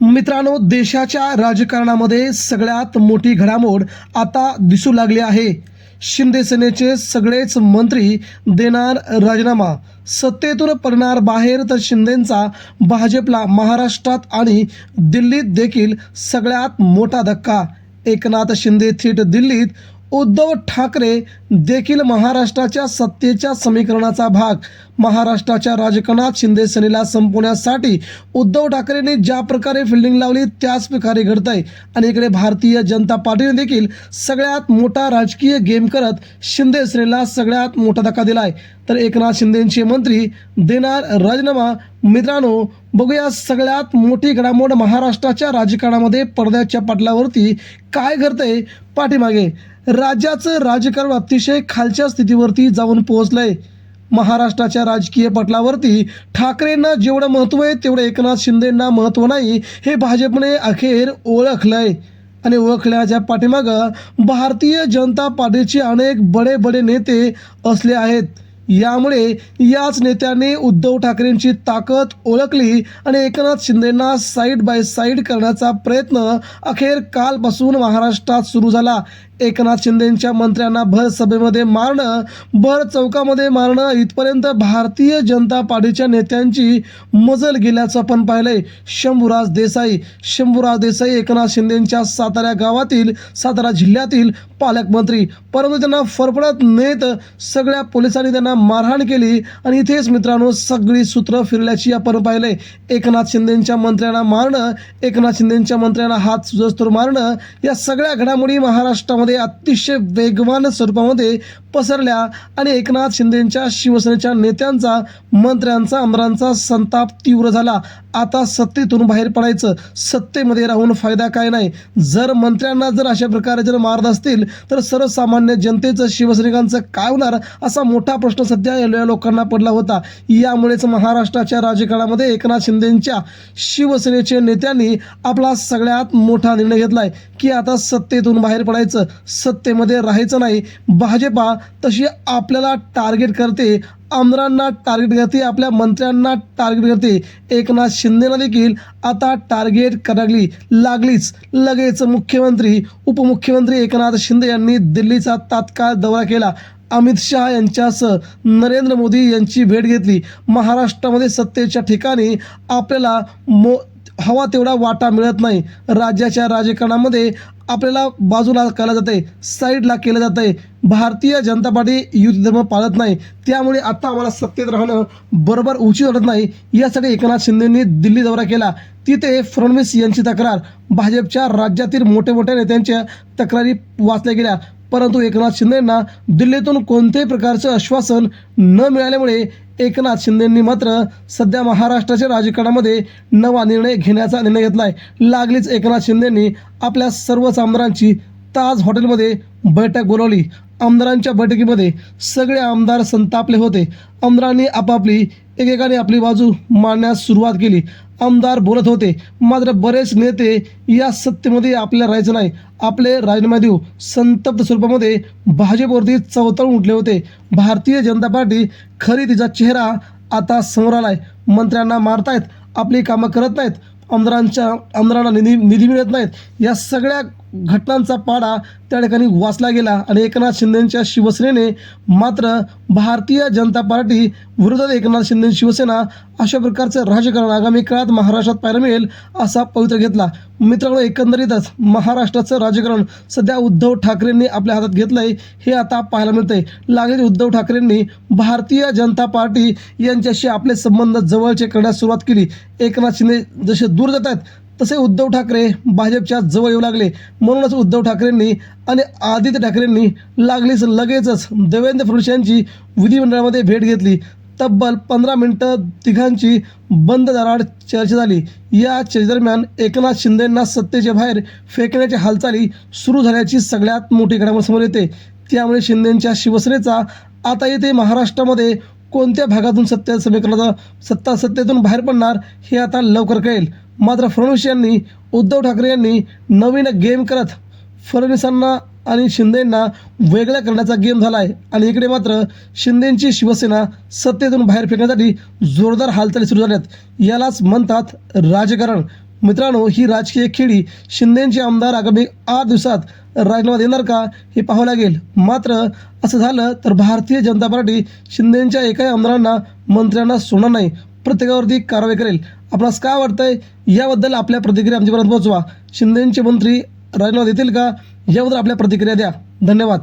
मित्रांनो, देशाच्या राजकारणामध्ये सगळ्यात मोठी घडामोड आता दिसू लागली आहे. शिंदे सेनेचे सगळेच मंत्री देणार राजीनामा, सत्तेतून पडणार बाहेर. तर शिंदेंचा भाजपला महाराष्ट्रात आणि दिल्लीत देखील सगळ्यात मोठा धक्का. एकनाथ शिंदे थेट दिल्लीत, उद्धव ठाकरे देखील महाराष्ट्राच्या सत्तेच्या समीकरणाचा भाग. महाराष्ट्राच्या राजकारणात शिंदे सेनेला संपवण्यासाठी उद्धव ठाकरेंनी ज्या प्रकारे फिल्डिंग लावली त्याच प्रकारे घडतंय. आणि इकडे भारतीय जनता पार्टीने देखील सगळ्यात मोठा राजकीय गेम करत शिंदे सेनेला सगळ्यात मोठा धक्का दिलाय. तर एकनाथ शिंदेचे मंत्री देणार राजीनामा. मित्रांनो, बघूया सगळ्यात मोठी घडामोड महाराष्ट्राच्या राजकारणामध्ये पडद्याच्या पटलावरती काय घडतंय पाठीमागे. राज्याचं राजकारण अतिशय खालच्या स्थितीवरती जाऊन पोहोचलंय. महाराष्ट्राच्या राजकीय पटलावरती ठाकरेंना जेवढं महत्त्व आहे तेवढं एकनाथ शिंदेंना महत्त्व नाही, हे भाजपने अखेर ओळखलंय. आणि ओळखल्याच्या पाठीमागं भारतीय जनता पार्टीचे अनेक बडे नेते असले आहेत. यामुळे याच नेत्यांनी उद्धव ठाकरेंची ताकद ओळखली आणि एकनाथ शिंदेंना साईड बाय साईड करण्याचा प्रयत्न अखेर कालपासून महाराष्ट्रात सुरू झाला. एकनाथ शिंदेंच्या मंत्र्यांना भर सभेमध्ये मारणं, भर चौकामध्ये मारणं, इथपर्यंत भारतीय जनता पार्टीच्या नेत्यांची मजल गेल्याचं आपण पाहिलंय. शंभूराज देसाई एकनाथ शिंदेंच्या सातारा गावातील, सातारा जिल्ह्यातील पालकमंत्री, परंतु त्यांना फरफडत नेत सगळ्या पोलिसांनी त्यांना मारहाण केली. आणि इथेच मित्रांनो सगळी सूत्र फिरल्याची आपण पाहिलंय. एकनाथ शिंदेंच्या मंत्र्यांना मारणं, एकनाथ शिंदेंच्या मंत्र्यांना हात सुजस्तोर मारणं, या सगळ्या घडामोडी महाराष्ट्रामध्ये अतिशय वेगवान स्वरूपामध्ये पसरल्या. आणि एकनाथ शिंदेंच्या शिवसेनेच्या नेत्यांचा, मंत्र्यांचा, आमदारांचा संताप तीव्र झाला. आता सत्तेतून बाहेर पडायचं, सत्तेमध्ये राहून फायदा काय नाही. जर मंत्र्यांना जर अशा प्रकारे जर मारत असतील तर सर्वसामान्य जनतेचं, शिवसैनिकांचं काय होणार, असा मोठा प्रश्न सध्या या लोकांना पडला होता. यामुळेच महाराष्ट्राच्या राजकारणामध्ये एकनाथ शिंदेंच्या शिवसेनेचे नेत्यांनी आपला सगळ्यात मोठा निर्णय घेतलाय की आता सत्तेतून बाहेर पडायचं, सत्तेमध्ये राहायचं नाही. भाजपा तशी आपल्याला टार्गेट करते, आमदारांना टार्गेट करते, आपल्या मंत्र्यांना टार्गेट करते. एकनाथ शिंदेना देखील आता टार्गेट करायला लागलीच. लगेच मुख्यमंत्री, उपमुख्यमंत्री एकनाथ शिंदे यांनी दिल्लीचा तात्काळ दौरा केला. अमित शहा यांच्यासह नरेंद्र मोदी यांची भेट घेतली. महाराष्ट्रामध्ये सत्तेच्या ठिकाणी आपल्याला हवा तेवढा वाटा मिळत नाही. राज्याच्या राजकारणामध्ये आपल्याला बाजूला केलं जातंय, साईडला केलं जातंय. भारतीय जनता पार्टी युती धर्म पाळत नाही, त्यामुळे आता आम्हाला सत्तेत राहणं बरोबर उचित वाटत नाही. यासाठी एकनाथ शिंदेंनी दिल्ली दौरा केला. तिथे फडणवीस यांची तक्रार, भाजपच्या राज्यातील मोठ्या नेत्यांच्या तक्रारी वाचल्या गेल्या. परंतु एकनाथ शिंदेंना दिल्लीतून कोणत्याही प्रकारचं आश्वासन न मिळाल्यामुळे एकनाथ शिंदेंनी मात्र सध्या महाराष्ट्राच्या राजकारणामध्ये नवा निर्णय घेण्याचा निर्णय घेतला आहे. लागलीच एकनाथ शिंदेंनी आपल्या सर्वच आमदारांची ताज हॉटेलमध्ये बैठक बोलावली. आमदारांच्या बैठकीमध्ये सगळे आमदार संतापले होते. आमदारांनी आपापली, एकेकाने आपली बाजू मांडण्यास सुरुवात केली. आमदार बोलत होते, मात्र बरेच नेते या सत्तेमध्ये आपल्याला राहायचं नाही, आपले राजीनामे देऊ, संतप्त स्वरूपामध्ये भाजपवरती चवतळून उठले होते. भारतीय जनता पार्टी खरी तिचा चेहरा आता समोर आलाय. मंत्र्यांना मारतायत, आपली कामं करत नाहीत, आमदारांना निधी मिळत नाहीत. या सगळ्या घटनांचा पाडा त्या ठिकाणी वाचला गेला. आणि एकनाथ शिंदेंच्या शिवसेनेने मात्र भारतीय जनता पार्टी विरोधात एकनाथ शिंदे शिवसेना अशा प्रकारचं राजकारण आगामी काळात महाराष्ट्रात पाहायला मिळेल असा पवित्रा घेतला. मित्रांनो, एकंदरीतच महाराष्ट्राचं राजकारण सध्या उद्धव ठाकरेंनी आपल्या हातात घेतलंय, हे आता पाहायला मिळतंय. लागलीच उद्धव ठाकरेंनी भारतीय जनता पार्टी यांच्याशी आपले संबंध जवळचे करण्यास सुरुवात केली. एकनाथ शिंदे जसे दूर जात आहेत तसे उद्धव ठाकरे भाजपच्या जवळ येऊ लागले. म्हणूनच उद्धव ठाकरेंनी आणि आदित्य ठाकरेंनी लगेचच देवेंद्र फडणवीस यांची विधिमंडळामध्ये भेट घेतली. तब्बल 15 मिनिटं तिघांची बंद दाराआड चर्चा झाली. या चर्चेदरम्यान एकनाथ शिंदेंना सत्तेच्या बाहेर फेकण्याच्या हालचाली सुरू झाल्याची सगळ्यात मोठी घडामोड समोर येते. त्यामुळे शिंदेंच्या शिवसेनेचा आता येथे महाराष्ट्रामध्ये कोणत्या भागातून सत्तेतून बाहेर पडणार हे आता लवकर कळेल. मात्र फडणवीस यांनी, उद्धव ठाकरे यांनी नवीन गेम करत फडणवीसांना आणि शिंदेंना वेगळं करण्याचा गेम झाला आहे. आणि इकडे मात्र शिंदेंची शिवसेना सत्तेतून बाहेर फेकण्यासाठी जोरदार हालचाली सुरू झाल्यात. यालाच म्हणतात राजकारण. मित्रांनो, ही राजकीय खेळी शिंदेचे आमदार आगामी 8 दिवसात राजीनामा देणार का हे पाहावं लागेल. मात्र असं झालं तर भारतीय जनता पार्टी शिंदेच्या एकाही आमदारांना, मंत्र्यांना सोडणार नाही, प्रत्येकावरती कारवाई करेल. आपणास काय वाटतंय याबद्दल आपल्या प्रतिक्रिया आमच्यापर्यंत पोहोचवा. शिंदेचे मंत्री राजीनामा देतील का याबद्दल आपल्या प्रतिक्रिया द्या. धन्यवाद.